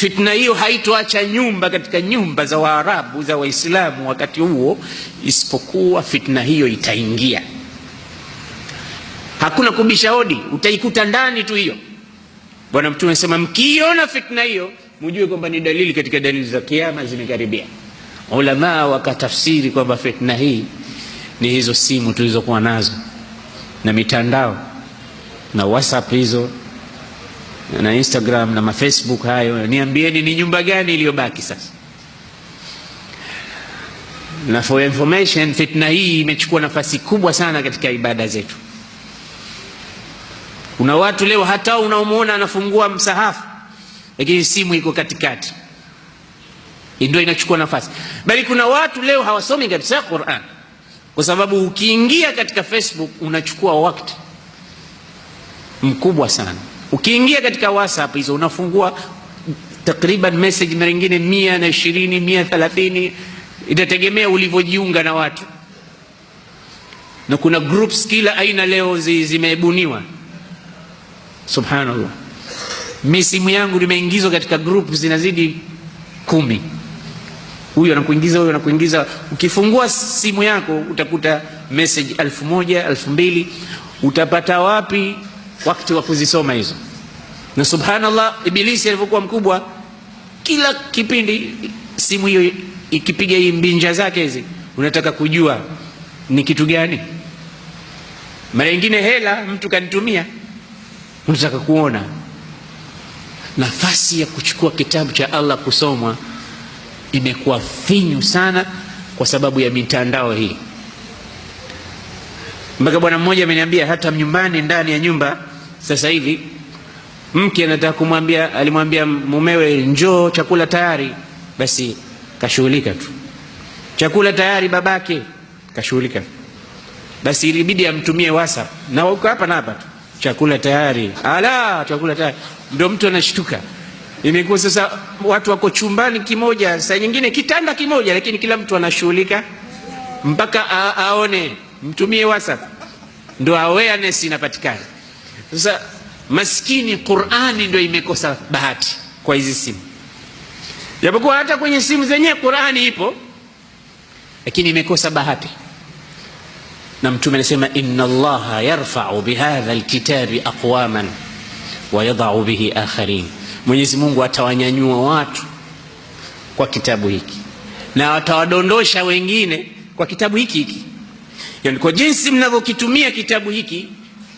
Fitna hiyo haitoacha nyumba katika nyumba za Waarabu za Waislamu wakati huo, isipokuwa fitna hiyo itaingia. Hakuna kubisha hodi, utaikuta ndani tu hiyo. Bwana Mtume anasema mkiona fitna hiyo mjue kwamba ni dalili katika dalili za kiyama zimekaribia. Ulama wakatafsiri kwamba fitna hii ni hizo simu tulizokuwa nazo na mitandao na WhatsApp hizo na Instagram na Facebook hayo. Niambieni ni nyumba gani iliyobaki sasa? Na for information, fitna hii imechukua nafasi kubwa sana katika ibada zetu. Kuna watu leo hata unaomuona anafungua msahafu lakini simu iko katikati, ndio inachukua nafasi. Bali kuna watu leo hawasomi kabisa Qur'an, kwa sababu ukiingia katika Facebook unachukua wakati mkubwa sana. Ukiingia katika WhatsApp hizo unafungua takriban message nyingine 120 130, itategemea ulivyojiunga na watu. Na kuna groups kila aina leo zimebuniwa. Subhanallah, mimi simu yangu nimeingizwa katika group zinazidi 10. Huyu anakuingiza, huyu anakuingiza. Ukifungua simu yako utakuta message 1000 2000. Utapata wapi wakati wa kuzisoma hizo? Na subhanallah, ibilisi alivyokuwa mkubwa, kila kipindi simu hiyo ikipiga hii mbinja zake hizi, unataka kujua ni kitu gani. Mara nyingine hela mtu kanitumia, unataka kuona. Nafasi ya kuchukua kitabu cha Allah kusomwa imekuwa finyu sana kwa sababu ya mitandao hii. Mpaka bwana mmoja ameniambia hata nyumbani, ndani ya nyumba sasa hivi mke anataka kumwambia, alimwambia mumewe njoo chakula tayari, basi kashughulika tu. Chakula tayari babake kashughulika, basi ilibidi amtumie WhatsApp na uko hapa na hapa tu, chakula tayari. Ala, chakula tayari. Ndio mtu anashtuka. Imekuwa sasa watu wako chumbani kimoja, saa nyingine kitanda kimoja, lakini kila mtu anashughulika mpaka aone mtumie WhatsApp, ndio awareness inapatikana. Sasa maskini Qur'ani ndio imekosa bahati kwa hizi simu. Japokuwa hata kwenye simu zenyewe Qur'ani ipo, lakini imekosa bahati. Na Mtume anasema inna Allaha yarfa'u bihadha alkitabi aqwaman wa yadh'u bihi akharin. Mwenyezi Mungu atawanyanyua watu kwa kitabu hiki na atawadondosha wengine kwa kitabu hiki. Yani kwa jinsi mnavyokitumia kitabu hiki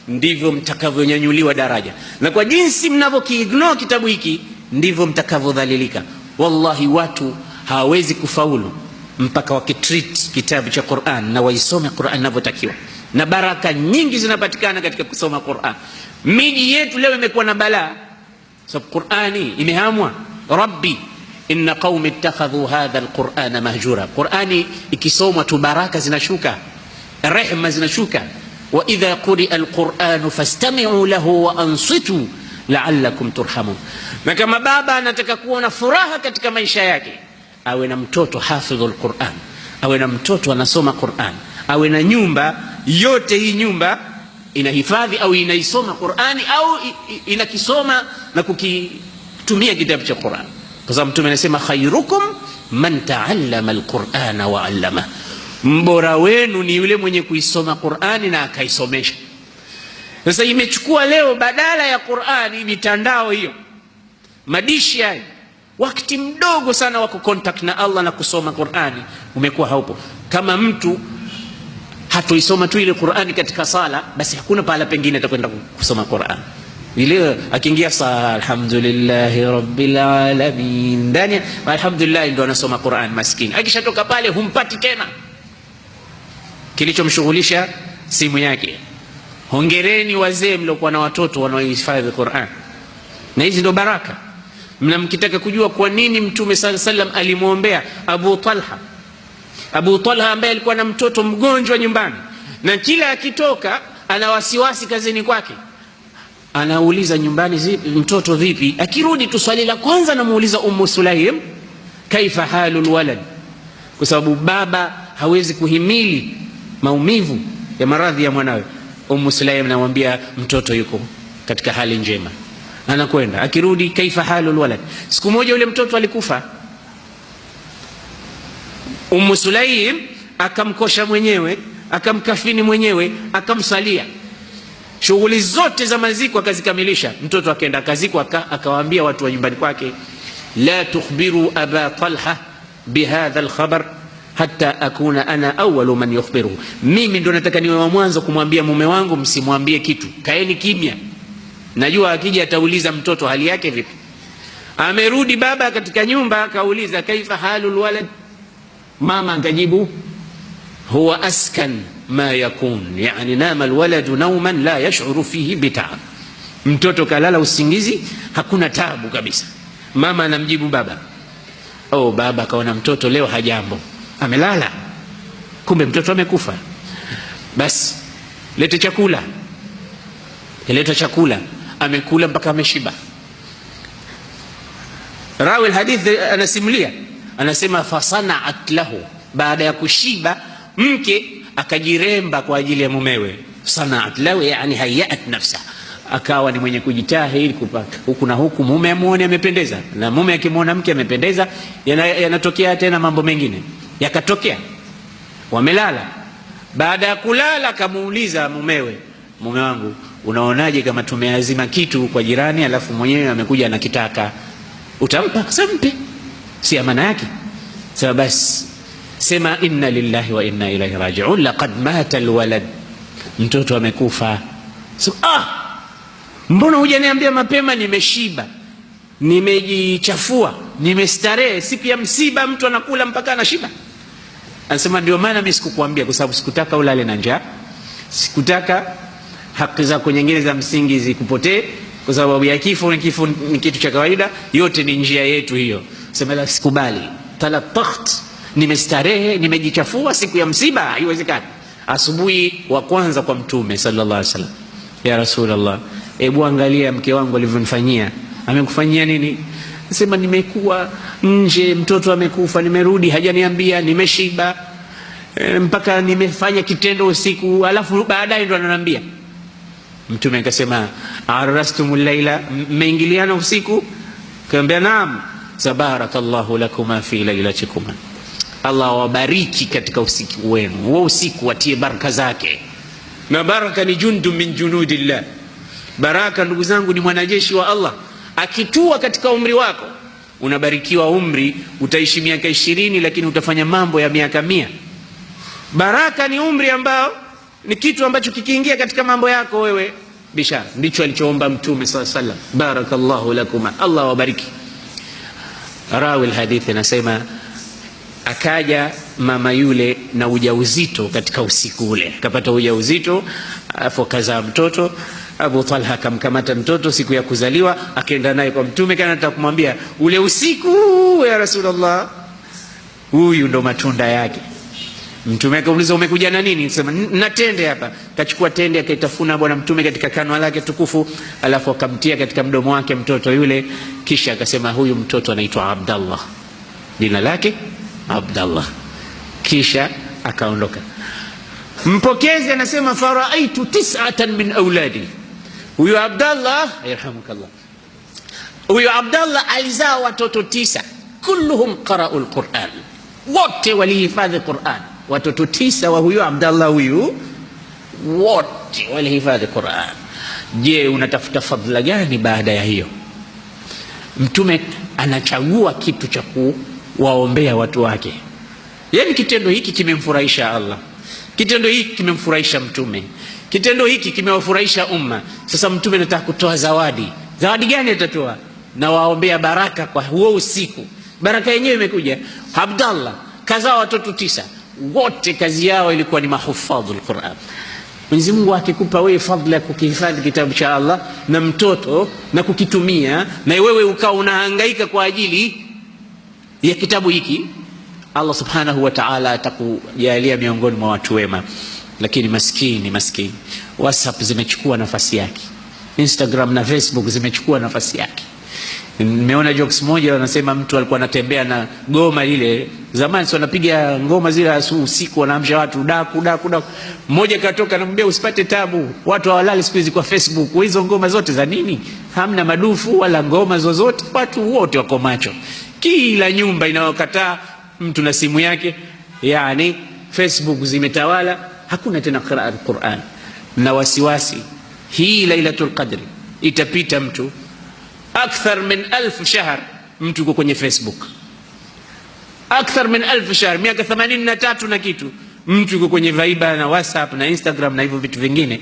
ndivyo mtakavyonyanyuliwa daraja, na kwa jinsi mnavyokiignore kitabu hiki ndivyo mtakavyodhalilika. Wallahi, watu hawawezi kufaulu mpaka wakitreat kitabu cha Qur'an na waisome Qur'an inavyotakiwa, na baraka nyingi zinapatikana katika kusoma Qur'an. Miji yetu leo imekuwa na balaa sababu Qur'ani imehamwa. Rabbi inna qaumi ittakhadhu hadha alqur'ana mahjura. Qur'ani ikisomwa tu baraka zinashuka, rehema zinashuka. Wa idha quri'a alqur'anu fastami'u lahu wa ansitu la'allakum turhamun. Na kama baba anataka kuona furaha katika maisha yake, awe na mtoto hafidhul Qur'an, awe na mtoto anasoma Qur'an, awe na nyumba yote hii nyumba inahifadhi au inaisoma Qur'ani au inakisoma na kukitumia kitabu cha Qur'an. Kwa sababu Mtume anasema khairukum man ta'allama al-Qur'ana wa 'allama. Mbora wenu ni yule mwenye kuisoma Qur'ani na akaisomesha. Sasa imechukua leo badala ya Qur'ani mitandao hiyo, madishi hayo, wakati mdogo sana wa kucontact na Allah na kusoma Qur'ani umekuwa haupo. Kama mtu hatoisoma tu ile Qur'ani katika sala, basi hakuna pahala pengine atakwenda kusoma Qur'an. Ile akiingia sala alhamdulillahi rabbil alamin, ndani alhamdulillah ndio anasoma Qur'an maskini. Akishatoka pale humpati tena, kilichomshughulisha simu yake. Hongereni wazee mliokuwa na watoto wanaohifadhi Qur'an, na hizi ndio baraka. Mnamkitaka kujua kwa nini Mtume sallallahu alaihi wasallam alimwombea Abu Talha ambaye alikuwa na mtoto mgonjwa nyumbani, na kila akitoka ana wasiwasi kazini kwake, anauliza nyumbani, mtoto vipi? Akirudi tu swali la kwanza anamuuliza Ummu Sulaim, kaifa halul walad, kwa sababu baba hawezi kuhimili maumivu ya maradhi ya mwanawe. Ummu Sulaim anamwambia mtoto yuko katika hali njema. anakwenda, akirudi kaifa halul walad. Siku moja yule mtoto alikufa, Sulaim akamkosha mwenyewe, akamkafini mwenyewe, akamsalia, shughuli zote za maziko akazikamilisha. Mtoto akaenda akazikwa, akawaambia watu wa nyumbani kwake, la tukhbiru aba Talha bihadha alkhabar hatta akuna ana awwalu man yukhbiruhu, mimi ndo nataka niwe wa mwanzo kumwambia mume wangu, msimwambie kitu, kaeni kimya, najua akija atauliza mtoto hali yake vipi. Amerudi baba katika nyumba, akauliza kaifa halul walad, mama akajibu huwa askan ma yakun, yani nama alwaladu nauman la yash'uru fihi bitab, mtoto kalala usingizi hakuna tabu kabisa. Mama anamjibu baba, oh baba kaona mtoto leo hajambo, amelala, kumbe mtoto amekufa. Basi lete chakula. Leta chakula, amekula mpaka ameshiba. Rawi alhadith anasimulia, anasema fasanaat lahu, baada ya kushiba mke akajiremba kwa ajili ya mumewe. Sanaat lahu yani hayat nafsa, akawa ni mwenye kujitahidi kupata huku na huku, mume amuone amependeza, na mume akimwona mke amependeza, yanatokea tena mambo mengine yakatokea. Wamelala, baada ya kulala akamuuliza mumewe, mume wangu unaonaje kama tumeazima kitu kwa jirani alafu mwenyewe amekuja anakitaka, utampa? Sampe, si amana yake. Sasa basi sema inna lillahi wa inna ilaihi raji'un, laqad mata alwalad, mtoto amekufa. So, mbona hujaniambia mapema? Nimeshiba, nimejichafua, nimestarehe, siku ya msiba mtu anakula mpaka anashiba. Anasema ndio maana mimi sikukuambia, kwa sababu sikutaka ulale na njaa, sikutaka haki zako nyingine za msingi zikupotee, kwa sababu ya kifo. Kifo ni kitu cha kawaida, yote ni njia yetu hiyo. Sema la, sikubali, talatakht, nimestarehe, nimejichafua, siku ya msiba haiwezekani. Asubuhi wa kwanza kwa Mtume sallallahu alaihi wasallam, ya Rasulullah, hebu angalia mke wangu alivyonifanyia. Amekufanyia nini? Sema nimekuwa nje, mtoto amekufa, nimerudi hajaniambia, nimeshiba mpaka nimefanya kitendo usiku, alafu baadaye ndo ananiambia. Mtume akasema arastumul laila, mmeingiliana usiku? Kaambia naam. Barakallahu lakuma fi lailatikuma, Allah wabariki katika usiku wenu, huo usiku watie baraka zake. Na baraka ni jundu min junudillah, baraka ndugu zangu ni mwanajeshi wa Allah. Akitua katika umri wako unabarikiwa umri, utaishi miaka 20 lakini utafanya mambo ya miaka 100. Baraka ni umri ambao ni kitu ambacho kikiingia katika mambo yako wewe bishara. Ndicho alichoomba Mtume sallallahu alaihi wasallam, barakallahu lakuma, Allah wabariki. Rawi alhadith anasema akaja mama yule na ujauzito katika usiku ule, akapata ujauzito afu kazaa mtoto. Abu Talha akamkamata mtoto siku ya kuzaliwa, akaenda naye kwa Mtume, kana nataka kumwambia ule usiku, ya Rasulullah, huyu ndo matunda yake. Mtume akauliza umekuja na nini? Sema na tende hapa. Kachukua tende akaitafuna bwana Mtume katika kanwa lake tukufu, alafu akamtia katika mdomo wake mtoto yule, kisha akasema huyu mtoto anaitwa Abdallah, jina lake Abdallah. Kisha akaondoka. Mpokezi anasema faraitu 9 min auladi, huyu Abdallah yarhamukallah, huyu Abdallah alizaa watoto 9, kulluhum qara'u alquran, wote walihifadhi Quran. Watoto 9 wa huyu Abdallah huyu wote walihifadhi Quran. Je, unatafuta fadhila gani baada ya hiyo? Mtume anachagua kitu cha kuwaombea watu wake. Yaani kitendo hiki kimemfurahisha Allah, kitendo hiki kimemfurahisha Mtume, kitendo hiki kimewafurahisha umma. Sasa Mtume anataka kutoa zawadi. Zawadi gani atatoa? Na waombea baraka kwa huo usiku. Baraka yenyewe imekuja, Abdallah kazaa watoto 9, wote kazi yao ilikuwa ni mahufadhul Quran. Mwenyezi Mungu akikupa wewe fadhila kukihifadhi kitabu cha Allah na mtoto na kukitumia, na wewe ukao unahangaika kwa ajili ya kitabu hiki, Allah subhanahu wa ta'ala atakujalia miongoni mwa watu wema. Lakini maskini WhatsApp zimechukua nafasi yake, Instagram na Facebook zimechukua nafasi yake. Nimeona jokes moja wanasema mtu alikuwa anatembea na goma lile, zamani sio wanapiga ngoma zile usiku, wanaamsha watu daku. Mmoja katoka anamwambia usipate tabu, watu hawalali siku hizi kwa Facebook, hizo ngoma zote za nini? Hamna madufu wala ngoma zozote, watu wote wako macho. Kila nyumba inayokataa mtu na simu yake, yani Facebook zimetawala, hakuna tena qira'a al-Qur'an. Na wasiwasi hii Lailatul Qadri itapita mtu akthar min 1000 shahr mtu yuko kwenye Facebook, akthar min 1000 shahr, miaka 83 na kitu mtu yuko kwenye Viber na WhatsApp na Instagram na hivyo vitu vingine,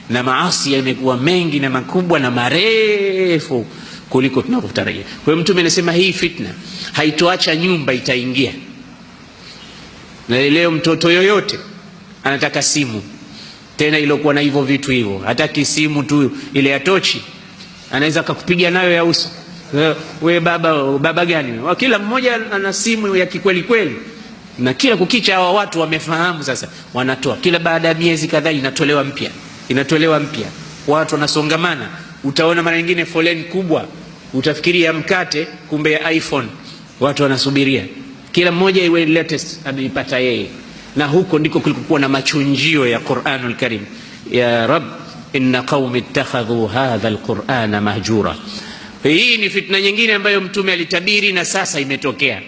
na maasi yamekuwa mengi na makubwa na marefu kuliko tunavyotarajia. Kwa hiyo Mtume anasema hii fitna haitoacha nyumba, itaingia. Na leo mtoto yoyote anataka simu, tena ilokuwa na hivyo vitu hivyo, hataki simu tu ile ya tochi, anaweza kukupiga nayo ya uso. We baba gani? Kila mmoja ana simu ya kikweli kweli, na kila kukicha hawa watu wamefahamu sasa, wanatoa kila baada ya miezi kadhaa inatolewa mpya, watu wanasongamana. Utaona mara nyingine foleni kubwa, utafikiria mkate, kumbe ya iPhone, watu wanasubiria kila mmoja iwe latest ameipata yeye. Na huko ndiko kulikuwa na machunjio ya Qur'anul Karim. Ya Rabb, inna qaumi ittakhadhu hadha alqur'ana mahjura. Hii ni fitna nyingine ambayo Mtume alitabiri na sasa imetokea.